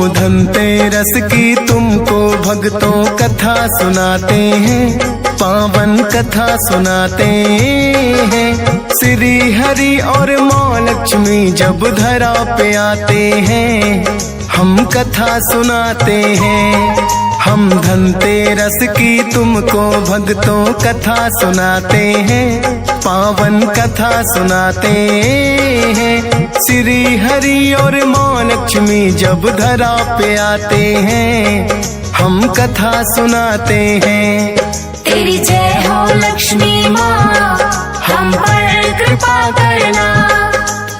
धनतेरस की तुमको भक्तों कथा सुनाते हैं, पावन कथा सुनाते हैं। श्री हरि और माँ लक्ष्मी जब धरा पे आते हैं, हम कथा सुनाते हैं। हम धनतेरस की तुमको भक्तों कथा सुनाते हैं, पावन कथा सुनाते हैं। श्री हरि और माँ लक्ष्मी जब धरा पे आते हैं, हम कथा सुनाते हैं। तेरी जय हो लक्ष्मी माँ, हम पर कृपा करना।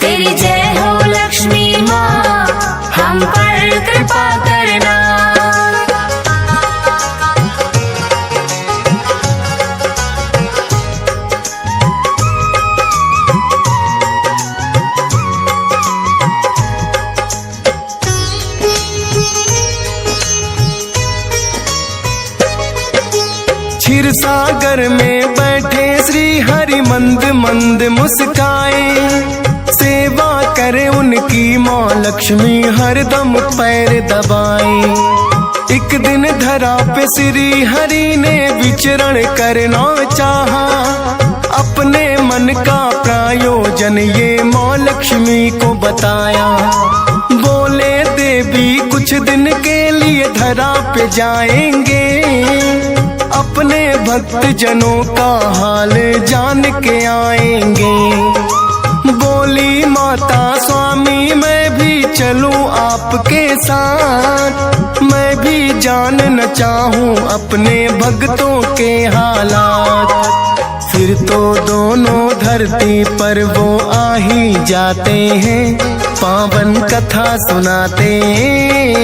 तेरी जय हो लक्ष्मी माँ, हम पर कृपा करना। क्षीर सागर में बैठे श्री हरि मंद मंद मुस्काए, सेवा करे उनकी माँ लक्ष्मी हरदम पैर दबाए। एक दिन धरा पे श्री हरि ने विचरण करना चाहा, अपने मन का प्रयोजन ये माँ लक्ष्मी को बताया। बोले देवी कुछ दिन के लिए धरा पे जाएंगे, अपने भक्त जनों का हाल जान के आएंगे। बोली माता स्वामी मैं भी चलूं आपके साथ, मैं भी जानना चाहूं अपने भक्तों के हालात। फिर तो दोनों धरती पर वो आ ही जाते हैं, पावन कथा सुनाते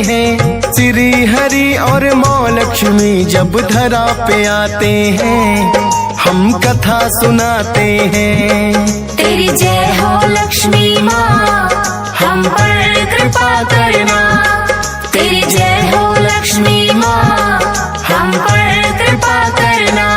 हैं। श्री हरि और माँ लक्ष्मी जब धरा पे आते हैं, हम कथा सुनाते हैं। तेरी जय हो लक्ष्मी माँ, हम पर कृपा करना। तेरी जय हो लक्ष्मी माँ, हम पर कृपा करना।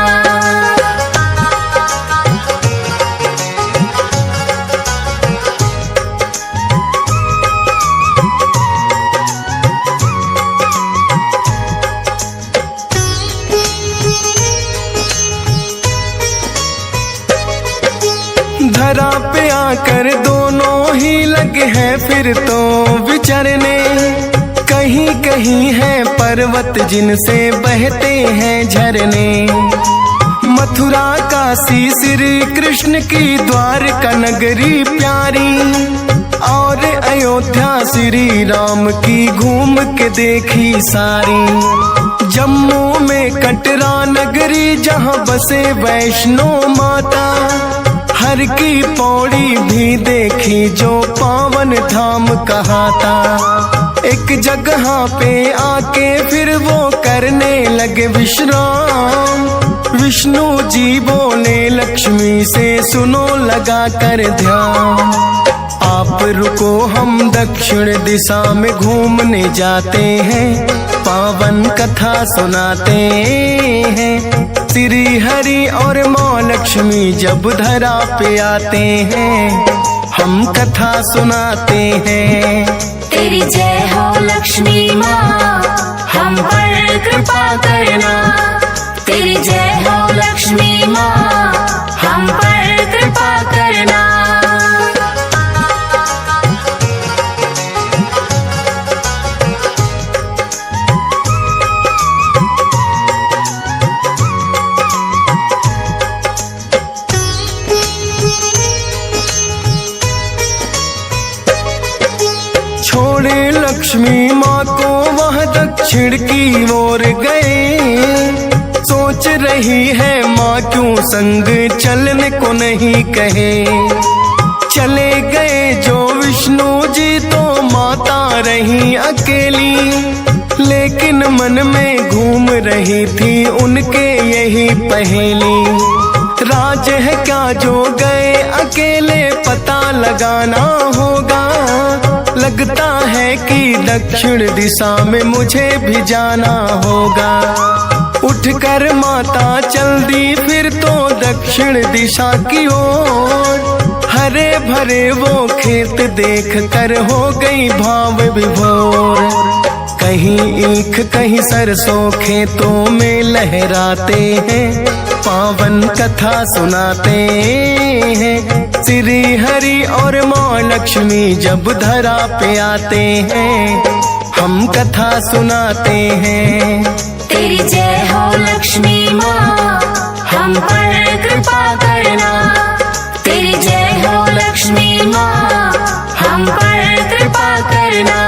धरा पे आकर दोनों ही लगे हैं फिर तो विचरने। कहीं कहीं है पर्वत जिनसे बहते हैं झरने। मथुरा काशी श्री कृष्ण की द्वारका नगरी प्यारी, और अयोध्या श्री राम की घूम के देखी सारी। जम्मू में कटरा नगरी जहाँ बसे वैष्णो माता, हर की पौड़ी भी देखी जो पावन धाम कहाता। एक जगह पे आके फिर वो करने लगे विश्राम। विष्णु जी बोले लक्ष्मी से सुनो लगा कर ध्यान। आप रुको हम दक्षिण दिशा में घूमने जाते हैं, पावन कथा सुनाते हैं। श्री हरि और माँ लक्ष्मी जब धरा पे आते हैं, हम कथा सुनाते हैं। तेरी जय हो लक्ष्मी माँ, हम पर कृपा करना। तेरी जय हो लक्ष्मी माँ, हम पर कृपा करना। छोड़े लक्ष्मी माँ को वह दक्षिण की ओर गए। सोच रही है माँ क्यों संग चलने को नहीं कहे। चले गए जो विष्णु जी तो माता रही अकेली, लेकिन मन में घूम रही थी उनके यही पहेली। राज है क्या जो गए अकेले पता लगाना होगा। लगता है कि दक्षिण दिशा में मुझे भी जाना होगा। उठकर माता चल दी फिर तो दक्षिण दिशा की ओर। हरे भरे वो खेत देख कर हो गई भाव विभोर। कहीं ईख कहीं सरसों खेतों में लहराते हैं, पावन कथा सुनाते हैं। श्री हरि और माँ लक्ष्मी जब धरा पे आते हैं, हम कथा सुनाते हैं। तेरी जय हो लक्ष्मी माँ, हम पर कृपा करना। तेरी जय हो लक्ष्मी माँ, हम पर कृपा करना।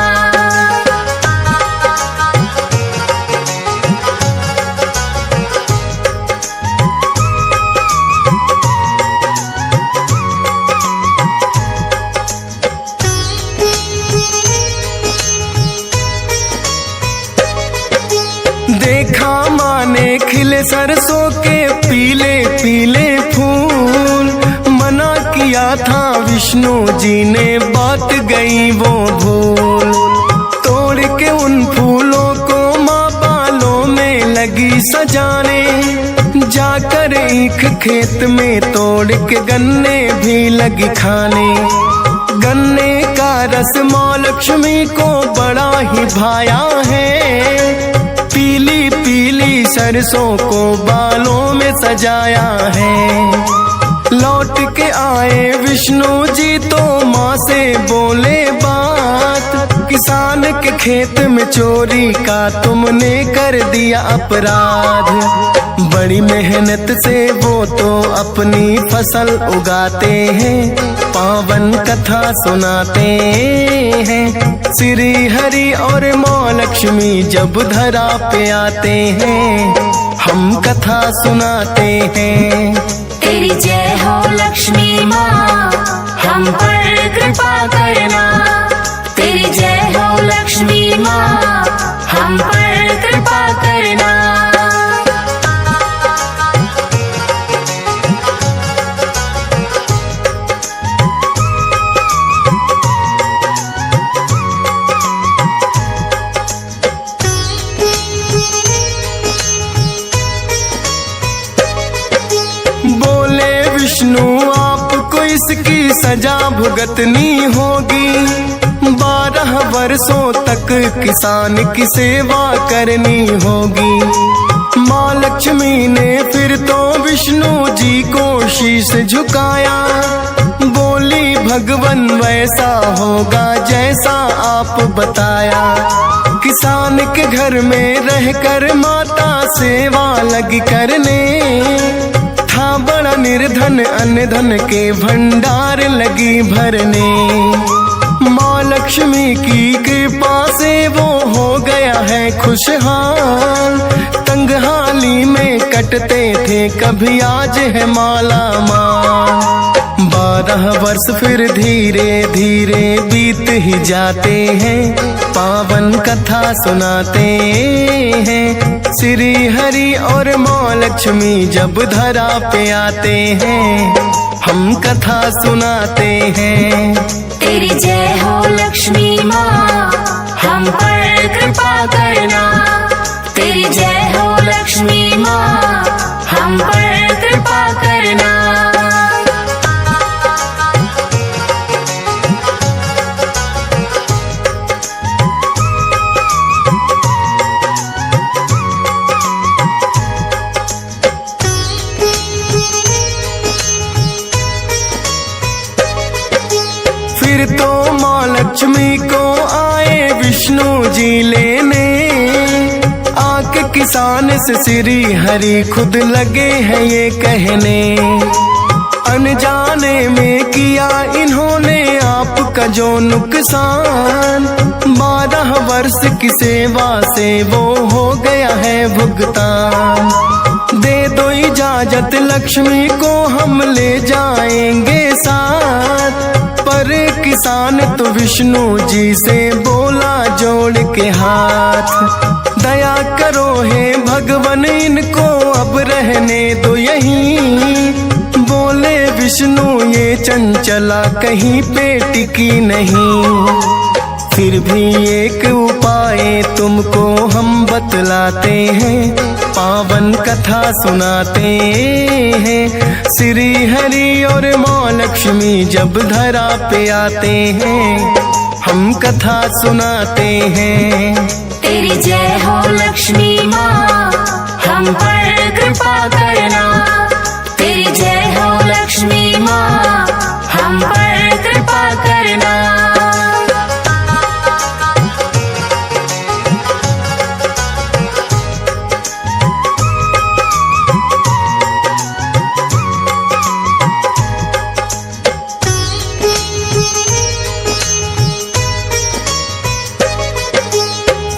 देखा माने खिले सरसों के पीले पीले फूल, मना किया था विष्णु जी ने बात गई वो भूल। तोड़ के उन फूलों को माँ बालों में लगी सजाने, जाकर ईख खेत में तोड़ के गन्ने भी लगी खाने। गन्ने का रस माँ लक्ष्मी को बड़ा ही भाया है, पीली पीली सरसों को बालों में सजाया है। लौट के आए विष्णु जी तो माँ से बोले बात, किसान के खेत में चोरी का तुमने कर दिया अपराध। बड़ी मेहनत से वो तो अपनी फसल उगाते हैं, पावन कथा सुनाते हैं। श्री हरि और माँ लक्ष्मी जब धरा पे आते हैं, हम कथा सुनाते हैं। तेरी जय हो लक्ष्मी माँ, हम पर कृपा करना। तेरी जय हो लक्ष्मी माँ, हम पर कृपा करना। विष्णु आपको इसकी सजा भुगतनी होगी, 12 वर्षों तक किसान की सेवा करनी होगी। माँ लक्ष्मी ने फिर तो विष्णु जी को शीश झुकाया, बोली भगवन वैसा होगा जैसा आप बताया। किसान के घर में रहकर माता सेवा लगी करने, था बड़ा निर्धन अन्न धन के भंडार लगी भरने। माँ लक्ष्मी की कृपा से वो हो गया है खुशहाल, तंगहाली में कटते थे कभी आज है माला माल। 12 वर्ष फिर धीरे धीरे बीत ही जाते हैं, पावन कथा सुनाते हैं। श्री हरि और माँ लक्ष्मी जब धरा पे आते हैं, हम कथा सुनाते हैं। तेरी जय हो लक्ष्मी माँ, हम पर कृपा करना। तेरी जय हो लक्ष्मी माँ, हम पर कृपा करना। फिर तो माँ लक्ष्मी को आए विष्णु जी लेने, आके किसान से श्री हरि खुद लगे हैं ये कहने। अनजाने में किया इन्होंने आपका जो नुकसान, 12 वर्ष की सेवा से वो हो गया है भुगतान। दे दो इजाजत लक्ष्मी को हम ले जाएंगे साथ, पर किसान तो विष्णु जी से बोला जोड़ के हाथ। दया करो हे भगवन इनको अब रहने दो यहीं, बोले विष्णु ये चंचला कहीं पे टिकी नहीं। फिर भी एक उपाय तुमको हम बतलाते हैं, पावन कथा सुनाते हैं। श्री हरि और माँ लक्ष्मी जब धरा पे आते हैं, हम कथा सुनाते हैं। तेरी जय हो लक्ष्मी माँ, हम पर कृपा करना। तेरी जय हो लक्ष्मी माँ, हम पर कृपा करना।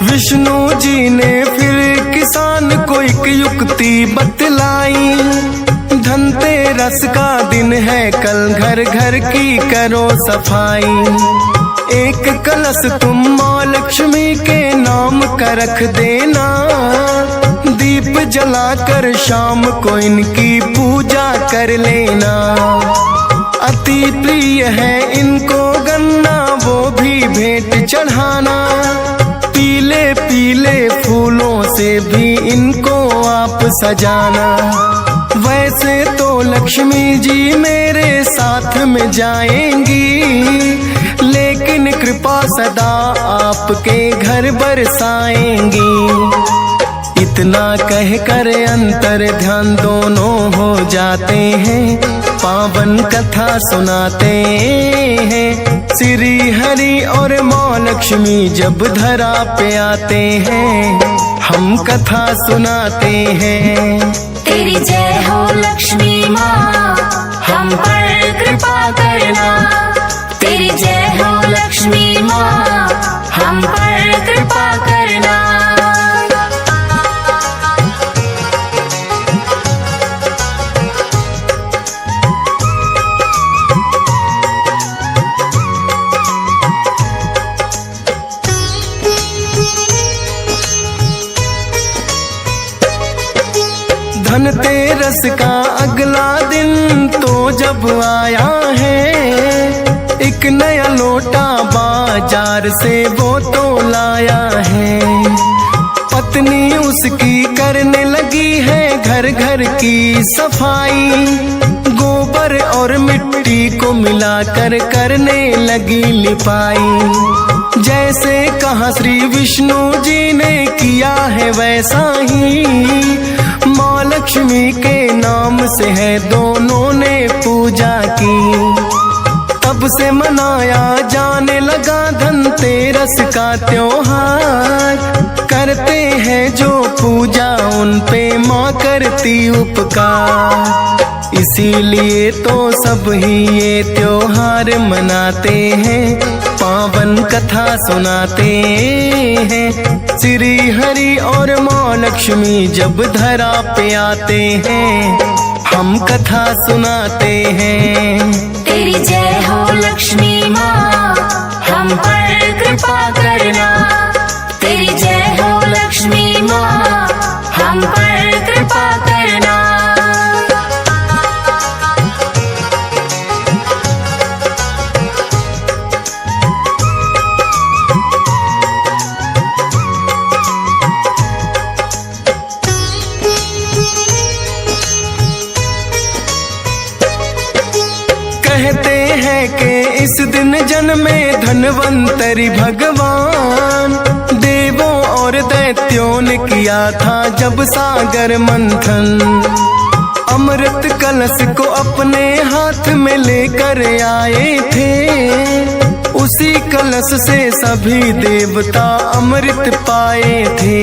विष्णु जी ने फिर किसान को एक युक्ति बतलाई। धनतेरस का दिन है कल, घर घर की करो सफाई। एक कलश तुम माँ लक्ष्मी के नाम का रख देना। दीप जलाकर शाम को इनकी पूजा कर लेना। अति प्रिय है इनको गन्ना, वो भी भेंट चढ़ाना। पीले पीले फूलों से भी इनको आप सजाना। वैसे तो लक्ष्मी जी मेरे साथ में जाएंगी, लेकिन कृपा सदा आपके घर बरसाएंगी। इतना कहकर अंतर ध्यान दोनों हो जाते हैं, पावन कथा सुनाते हैं। श्री हरि और माँ लक्ष्मी जब धरा पे आते हैं, हम कथा सुनाते हैं। तेरी जय हो लक्ष्मी माँ, हम पर कृपा करना। तेरी जय हो लक्ष्मी माँ, हम पर कृपा करना। धनतेरस का अगला दिन तो जब आया है, एक नया लोटा बाजार से वो तो लाया है। पत्नी उसकी करने लगी है घर घर की सफाई। गोबर और मिट्टी को मिलाकर करने लगी लिपाई। जैसे कहा श्री विष्णु जी ने किया है वैसा ही, माँ लक्ष्मी के नाम से है दोनों ने पूजा की। तब से मनाया जाने लगा धनतेरस का त्योहार। करते हैं जो पूजा उन पे माँ करती उपकार। इसीलिए तो सब ही ये त्योहार मनाते हैं, पावन कथा सुनाते हैं। श्री हरि और माँ लक्ष्मी जब धरा पे आते हैं, हम कथा सुनाते हैं। तेरी जय हो लक्ष्मी माँ, हम पर कृपा करना। तेरी जय हो लक्ष्मी माँ, हम पर कृपा करना। कहते हैं कि इस दिन जन्मे धनवंतरी भगवान। देवों और दैत्यों ने किया था जब सागर मंथन। अमृत कलश को अपने हाथ में लेकर आए थे। उसी कलश से सभी देवता अमृत पाए थे।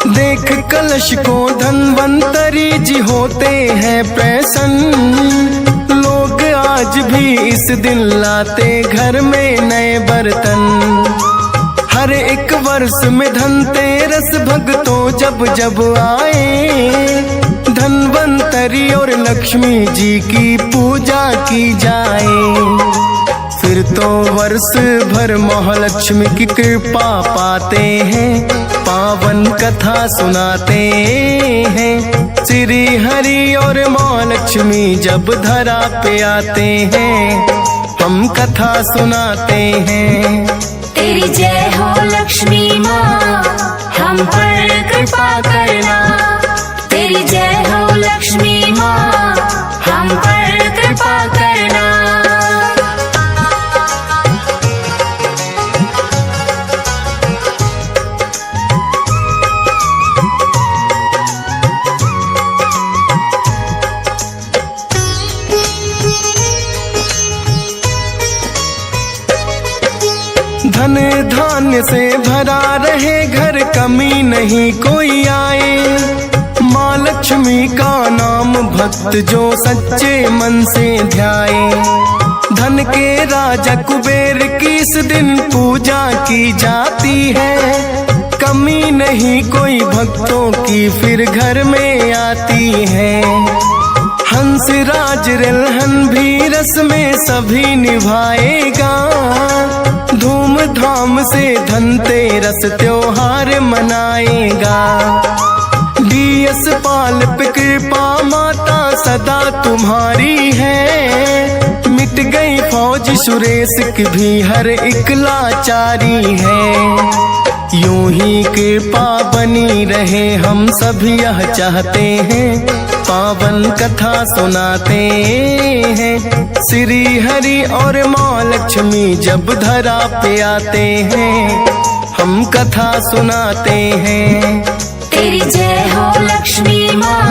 देख कलश को धनवंतरी जी होते हैं प्रसन्न। लोग आज भी इस दिन लाते घर में नए बर्तन। हर एक वर्ष में धनतेरस भक्तों जब जब आए, धनवंतरी और लक्ष्मी जी की पूजा की जाए। फिर तो वर्ष भर महालक्ष्मी की कृपा पाते हैं, पावन कथा सुनाते हैं। श्री हरि और माँ लक्ष्मी जब धरा पे आते हैं, हम कथा सुनाते हैं। तेरी जय हो लक्ष्मी माँ, हम पर कृपा करना। तेरी जय हो लक्ष्मी माँ, हम पर कृपा करना। धन धान्य से भरा रहे घर, कमी नहीं कोई आए। माँ लक्ष्मी का नाम भक्त जो सच्चे मन से ध्याए। धन के राजा कुबेर की इस दिन पूजा की जाती है। कमी नहीं कोई भक्तों की फिर घर में आती है। हंस राज रिलहन भी रस में सभी निभाएगा। धूमधाम से धनतेरस त्योहार मनाएगा। डीएस पाल पे कृपा माता सदा तुम्हारी है। मिट गई फौज सुरेश की भी हर एक लाचारी है। यूं ही कृपा बनी रहे हम सभी यह चाहते हैं। पावन कथा सुनाते हैं। श्री हरि और माँ लक्ष्मी जब धरा पे आते हैं, हम कथा सुनाते हैं। तेरी जय हो लक्ष्मी माँ,